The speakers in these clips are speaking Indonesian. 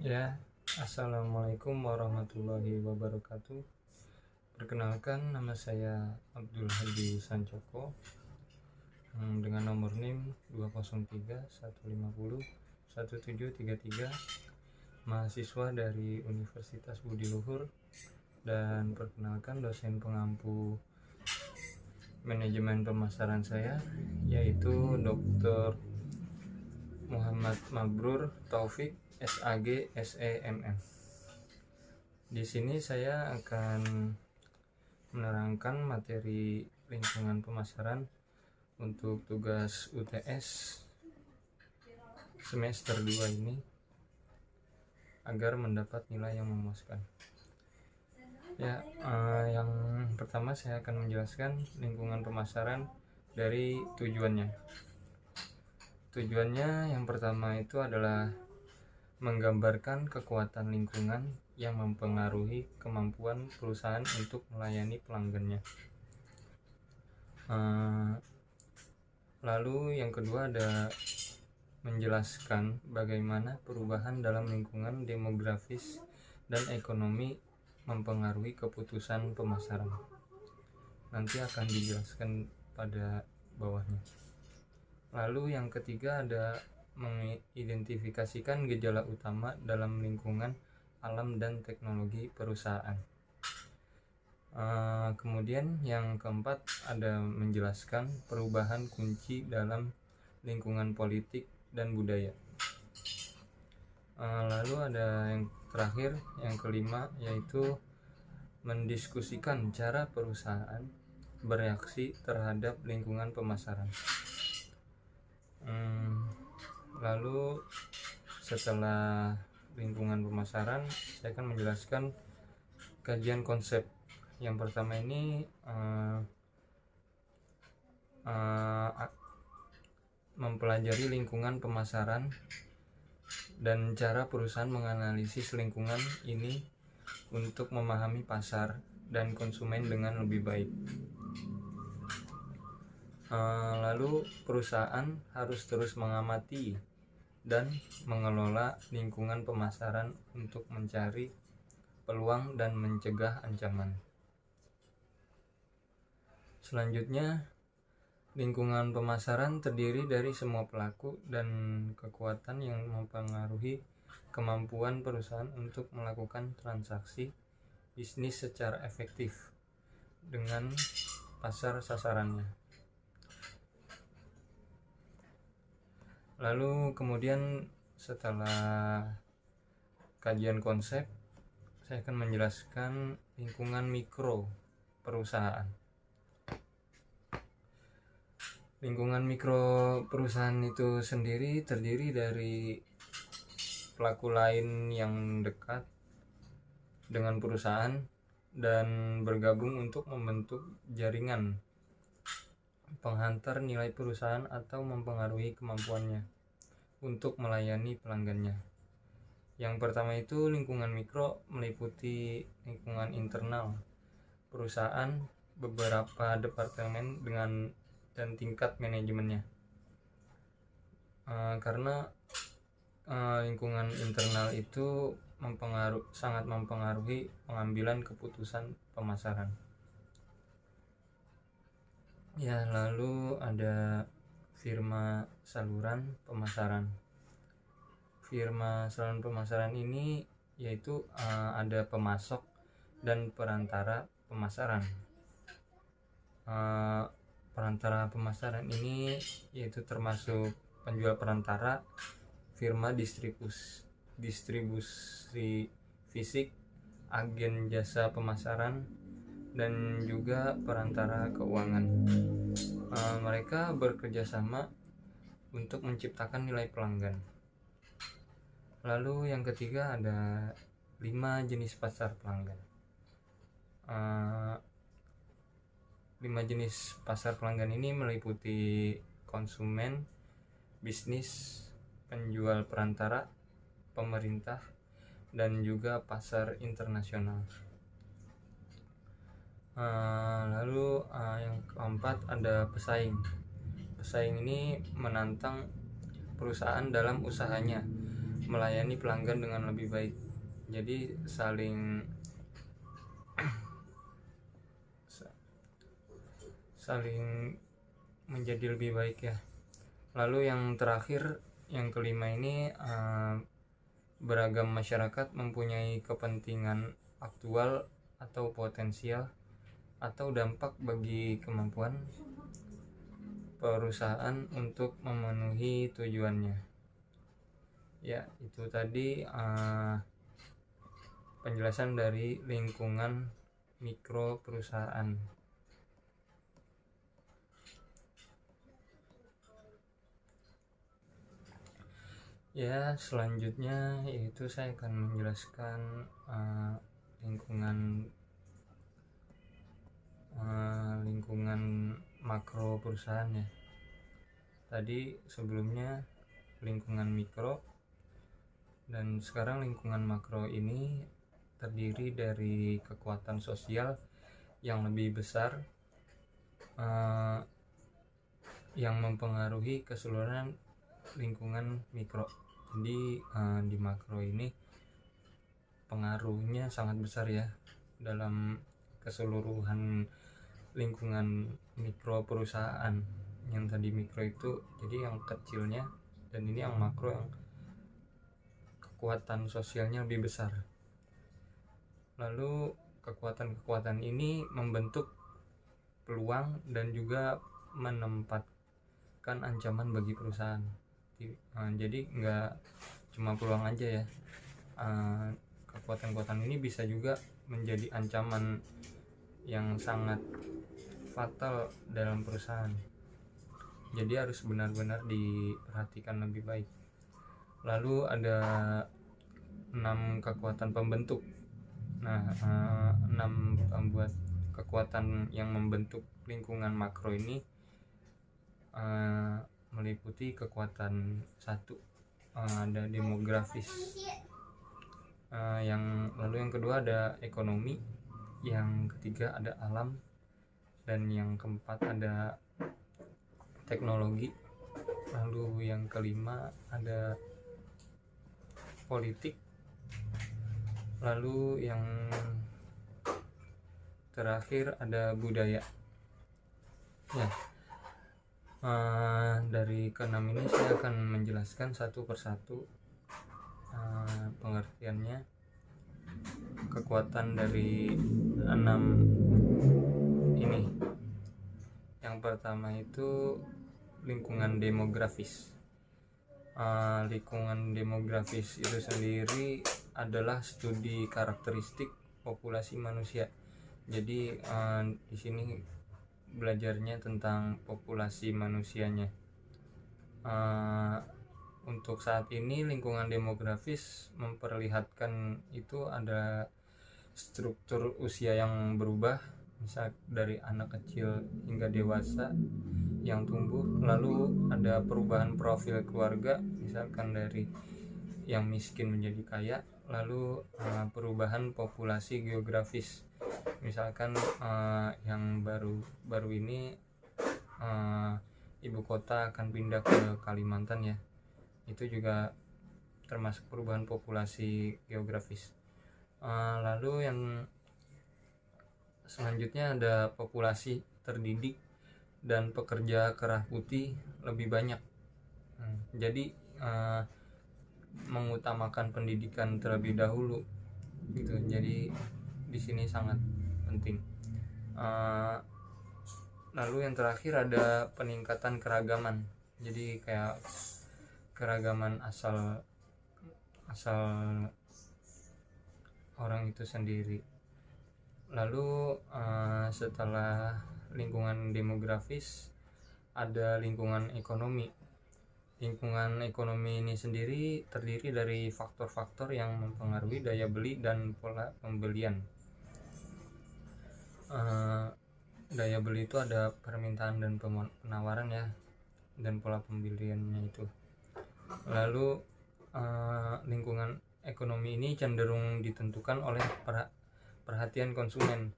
Ya, assalamualaikum warahmatullahi wabarakatuh. Perkenalkan, nama saya Abdul Hadi Sancoko, dengan nomor NIM 203 150 1733, mahasiswa dari Universitas Budi Luhur, dan perkenalkan dosen pengampu manajemen pemasaran saya, yaitu Dr. Muhammad Mabrur Taufik, SAG, SEMM. Di sini saya akan menerangkan materi lingkungan pemasaran untuk tugas UTS semester 2 ini agar mendapat nilai yang memuaskan. Yang pertama saya akan menjelaskan lingkungan pemasaran dari tujuannya. Tujuannya yang pertama itu adalah menggambarkan kekuatan lingkungan yang mempengaruhi kemampuan perusahaan untuk melayani pelanggannya. Lalu yang kedua ada menjelaskan bagaimana perubahan dalam lingkungan demografis dan ekonomi mempengaruhi keputusan pemasaran. Nanti akan dijelaskan pada bawahnya. Lalu yang ketiga ada mengidentifikasikan gejala utama dalam lingkungan alam dan teknologi perusahaan. Kemudian yang keempat ada menjelaskan perubahan kunci dalam lingkungan politik dan budaya. Lalu ada yang terakhir, yang kelima, yaitu mendiskusikan cara perusahaan bereaksi terhadap lingkungan pemasaran. Lalu setelah lingkungan pemasaran, saya akan menjelaskan kajian konsep. Yang pertama ini mempelajari lingkungan pemasaran dan cara perusahaan menganalisis lingkungan ini untuk memahami pasar dan konsumen dengan lebih baik. Lalu perusahaan harus terus mengamati dan mengelola lingkungan pemasaran untuk mencari peluang dan mencegah ancaman. Selanjutnya, lingkungan pemasaran terdiri dari semua pelaku dan kekuatan yang mempengaruhi kemampuan perusahaan untuk melakukan transaksi bisnis secara efektif dengan pasar sasarannya. Lalu kemudian setelah kajian konsep, saya akan menjelaskan lingkungan mikro perusahaan. Lingkungan mikro perusahaan itu sendiri terdiri dari pelaku lain yang dekat dengan perusahaan dan bergabung untuk membentuk jaringan penghantar nilai perusahaan atau mempengaruhi kemampuannya untuk melayani pelanggannya. Yang pertama itu lingkungan mikro meliputi lingkungan internal perusahaan, beberapa departemen dan tingkat manajemennya. Karena lingkungan internal itu sangat mempengaruhi pengambilan keputusan pemasaran. Lalu ada firma saluran pemasaran. Firma saluran pemasaran ini yaitu ada pemasok dan perantara pemasaran. Perantara pemasaran ini yaitu termasuk penjual perantara, firma distribusi fisik, agen jasa pemasaran, dan juga perantara keuangan. Mereka bekerja sama untuk menciptakan nilai pelanggan. Lalu yang ketiga ada 5 jenis pasar pelanggan. 5 jenis pasar pelanggan ini meliputi konsumen, bisnis, penjual perantara, pemerintah, dan juga pasar internasional. Lalu yang keempat ada pesaing. Pesaing ini menantang perusahaan dalam usahanya melayani pelanggan dengan lebih baik. Jadi saling menjadi lebih baik ya. Lalu yang terakhir, yang kelima ini, beragam masyarakat mempunyai kepentingan aktual atau potensial atau dampak bagi kemampuan perusahaan untuk memenuhi tujuannya. Ya, itu tadi penjelasan dari lingkungan mikro perusahaan. Ya, selanjutnya yaitu saya akan menjelaskan lingkungan makro perusahaan ya. Tadi sebelumnya lingkungan mikro, dan sekarang lingkungan makro ini terdiri dari kekuatan sosial yang lebih besar yang mempengaruhi keseluruhan lingkungan mikro. Jadi di makro ini pengaruhnya sangat besar ya dalam keseluruhan lingkungan mikro perusahaan. Yang tadi mikro itu jadi yang kecilnya, dan ini yang makro yang kekuatan sosialnya lebih besar. Lalu kekuatan-kekuatan ini membentuk peluang dan juga menempatkan ancaman bagi perusahaan. Jadi nggak cuma peluang aja ya, kekuatan-kekuatan ini bisa juga menjadi ancaman yang sangat fatal dalam perusahaan. Jadi harus benar-benar diperhatikan lebih baik. Lalu ada 6 kekuatan pembentuk. Nah, 6 pembuat kekuatan yang membentuk lingkungan makro ini meliputi kekuatan 1, ada demografis, lalu yang kedua ada ekonomi, yang ketiga ada alam, dan yang keempat ada teknologi, lalu yang kelima ada politik, lalu yang terakhir ada budaya ya. Dari keenam ini saya akan menjelaskan satu persatu pengertiannya, kekuatan dari 6 ini. Yang pertama itu lingkungan demografis. Lingkungan demografis itu sendiri adalah studi karakteristik populasi manusia. Jadi di sini belajarnya tentang populasi manusianya. Untuk saat ini lingkungan demografis memperlihatkan itu ada struktur usia yang berubah, misal dari anak kecil hingga dewasa yang tumbuh. Lalu ada perubahan profil keluarga, misalkan dari yang miskin menjadi kaya. Lalu perubahan populasi geografis, misalkan yang baru ini ibu kota akan pindah ke Kalimantan ya, itu juga termasuk perubahan populasi geografis. Lalu yang selanjutnya ada populasi terdidik dan pekerja kerah putih lebih banyak. Jadi mengutamakan pendidikan terlebih dahulu gitu. Jadi di sini sangat penting. Lalu yang terakhir ada peningkatan keragaman. Jadi kayak keragaman asal orang itu sendiri. Lalu setelah lingkungan demografis ada lingkungan ekonomi. Lingkungan ekonomi ini sendiri terdiri dari faktor-faktor yang mempengaruhi daya beli dan pola pembelian. Daya beli itu ada permintaan dan penawaran ya, dan pola pembeliannya itu. Lalu lingkungan ekonomi ini cenderung ditentukan oleh perhatian konsumen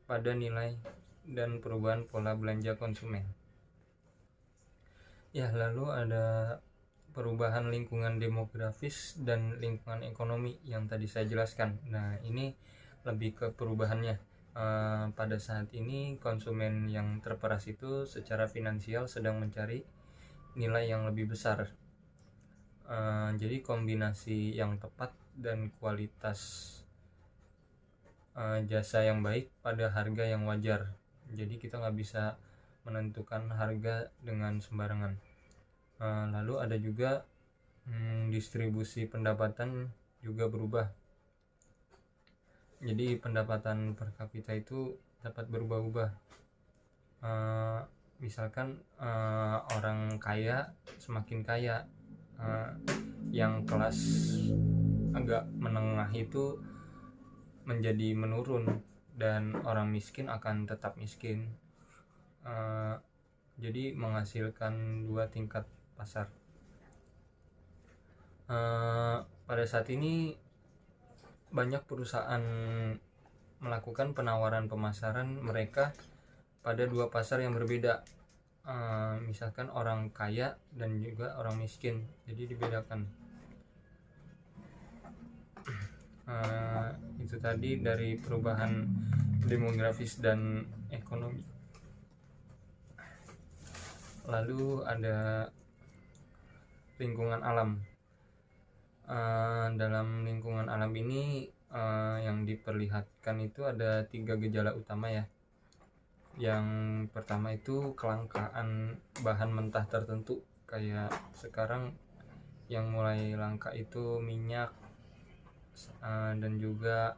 pada nilai dan perubahan pola belanja konsumen. Ya, lalu ada perubahan lingkungan demografis dan lingkungan ekonomi yang tadi saya jelaskan. Nah, ini lebih ke perubahannya. Pada saat ini konsumen yang terperas itu secara finansial sedang mencari nilai yang lebih besar. Jadi kombinasi yang tepat dan kualitas jasa yang baik pada harga yang wajar. Jadi kita nggak bisa menentukan harga dengan sembarangan. Lalu ada juga distribusi pendapatan juga berubah. Jadi pendapatan per kapita itu dapat berubah-ubah. Misalkan orang kaya semakin kaya, yang kelas agak menengah itu menjadi menurun, dan orang miskin akan tetap miskin. Jadi menghasilkan dua tingkat pasar. Pada saat ini banyak perusahaan melakukan penawaran pemasaran mereka pada dua pasar yang berbeda. Misalkan orang kaya dan juga orang miskin, jadi dibedakan. Itu tadi dari perubahan demografis dan ekonomi. Lalu ada lingkungan alam. Dalam lingkungan alam ini yang diperlihatkan itu ada 3 gejala utama ya. Yang pertama itu kelangkaan bahan mentah tertentu, kayak sekarang yang mulai langka itu minyak, dan juga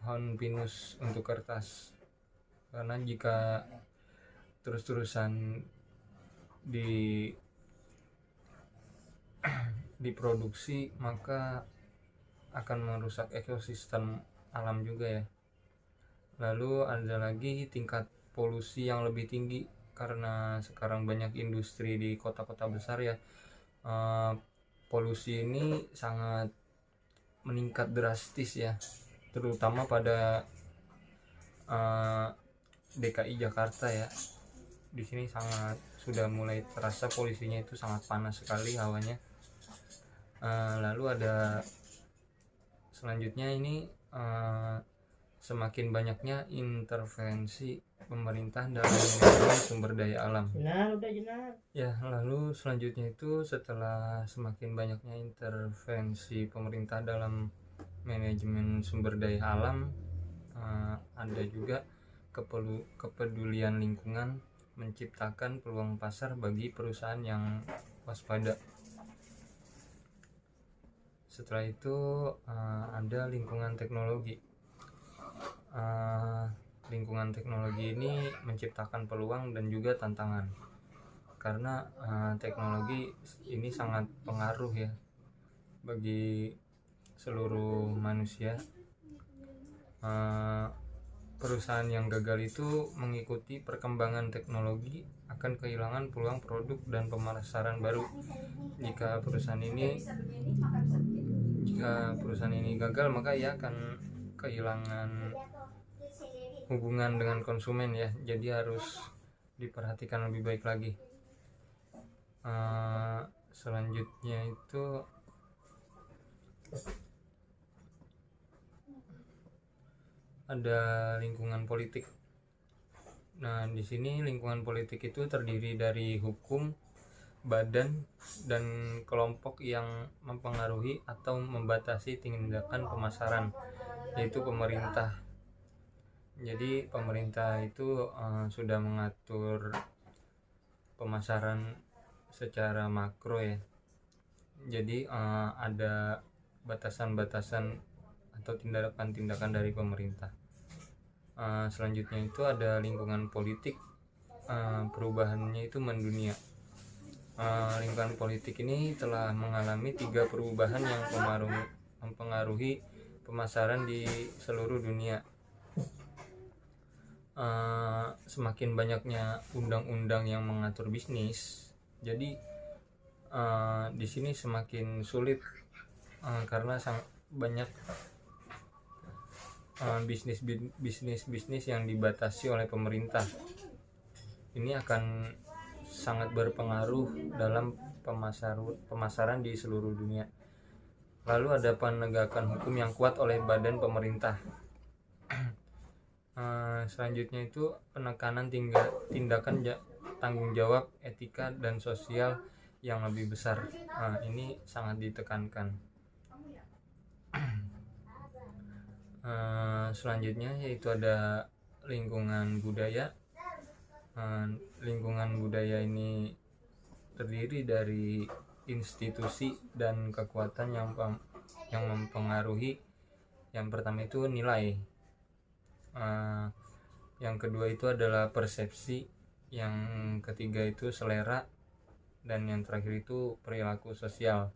pohon pinus untuk kertas. Karena jika terus-terusan diproduksi, maka akan merusak ekosistem alam juga ya. Lalu ada lagi tingkat polusi yang lebih tinggi, karena sekarang banyak industri di kota-kota besar ya. Polusi ini sangat meningkat drastis ya, terutama pada DKI Jakarta ya. Di sini sudah mulai terasa polusinya itu sangat panas sekali hawanya. Lalu ada selanjutnya ini semakin banyaknya intervensi pemerintah dalam manajemen sumber daya alam. Ya, lalu selanjutnya itu setelah semakin banyaknya intervensi pemerintah dalam manajemen sumber daya alam, ada juga kepedulian lingkungan menciptakan peluang pasar bagi perusahaan yang waspada. Setelah itu ada lingkungan teknologi. Lingkungan teknologi ini menciptakan peluang dan juga tantangan, karena teknologi ini sangat pengaruh ya bagi seluruh manusia. Perusahaan yang gagal itu mengikuti perkembangan teknologi akan kehilangan peluang produk dan pemasaran baru. Jika perusahaan ini gagal, maka ia akan kehilangan hubungan dengan konsumen ya. Jadi harus diperhatikan lebih baik lagi. Selanjutnya itu ada lingkungan politik. Nah, di sini lingkungan politik itu terdiri dari hukum, badan, dan kelompok yang mempengaruhi atau membatasi tindakan pemasaran, yaitu pemerintah. Jadi pemerintah itu sudah mengatur pemasaran secara makro ya. Jadi ada batasan-batasan atau tindakan-tindakan dari pemerintah. Selanjutnya itu ada lingkungan politik. Perubahannya itu mendunia. Lingkungan politik ini telah mengalami 3 perubahan yang mempengaruhi pemasaran di seluruh dunia. Semakin banyaknya undang-undang yang mengatur bisnis, jadi di sini semakin sulit karena sangat banyak bisnis yang dibatasi oleh pemerintah. Ini akan sangat berpengaruh dalam pemasaran di seluruh dunia. Lalu ada penegakan hukum yang kuat oleh badan pemerintah. Selanjutnya itu penekanan tindakan tanggung jawab etika dan sosial yang lebih besar. Ini sangat ditekankan. Selanjutnya yaitu ada lingkungan budaya. Lingkungan budaya ini terdiri dari institusi dan kekuatan yang mempengaruhi. Yang pertama itu nilai, yang kedua itu adalah persepsi, yang ketiga itu selera, dan yang terakhir itu perilaku sosial.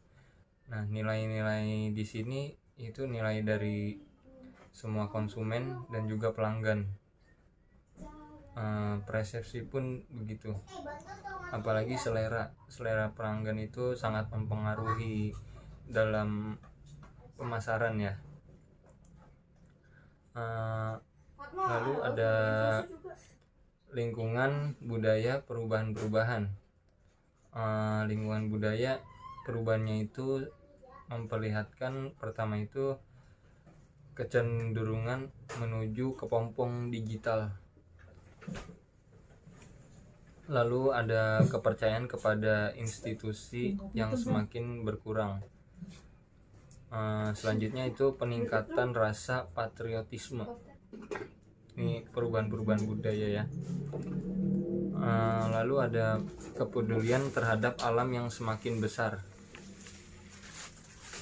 Nah, nilai-nilai di sini itu nilai dari semua konsumen dan juga pelanggan. Persepsi pun begitu, apalagi selera pelanggan itu sangat mempengaruhi dalam pemasaran ya. Lalu ada lingkungan budaya perubahan-perubahan. Lingkungan budaya perubahannya itu memperlihatkan pertama itu kecenderungan menuju kepompong digital. Lalu ada kepercayaan kepada institusi yang semakin berkurang. Selanjutnya itu peningkatan rasa patriotisme. Ini perubahan-perubahan budaya ya. Lalu ada kepedulian terhadap alam yang semakin besar.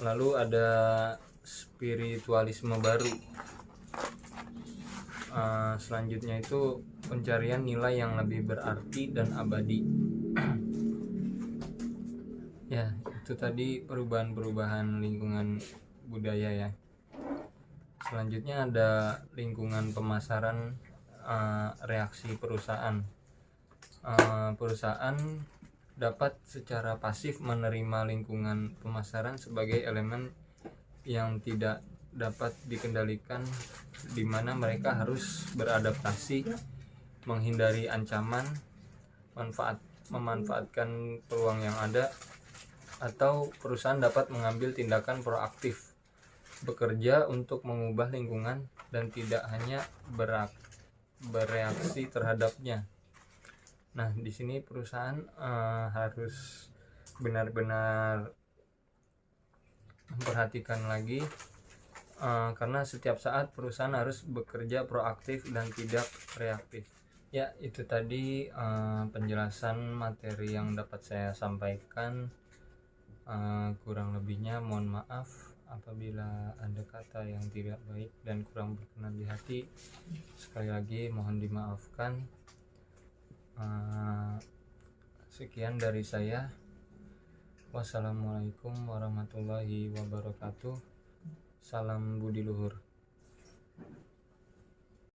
Lalu ada spiritualisme baru. Selanjutnya itu pencarian nilai yang lebih berarti dan abadi. Ya, itu tadi perubahan-perubahan lingkungan budaya ya. Selanjutnya ada lingkungan pemasaran, reaksi perusahaan. Perusahaan dapat secara pasif menerima lingkungan pemasaran sebagai elemen yang tidak dapat dikendalikan, di mana mereka harus beradaptasi, menghindari ancaman, memanfaatkan peluang yang ada, atau perusahaan dapat mengambil tindakan proaktif, bekerja untuk mengubah lingkungan dan tidak hanya bereaksi terhadapnya. Nah, di sini perusahaan harus benar-benar memperhatikan lagi, karena setiap saat perusahaan harus bekerja proaktif dan tidak reaktif. Ya, itu tadi penjelasan materi yang dapat saya sampaikan. Kurang lebihnya mohon maaf apabila ada kata yang tidak baik dan kurang berkenan di hati. Sekali lagi mohon dimaafkan. Sekian dari saya. Wassalamualaikum warahmatullahi wabarakatuh. Salam budi luhur.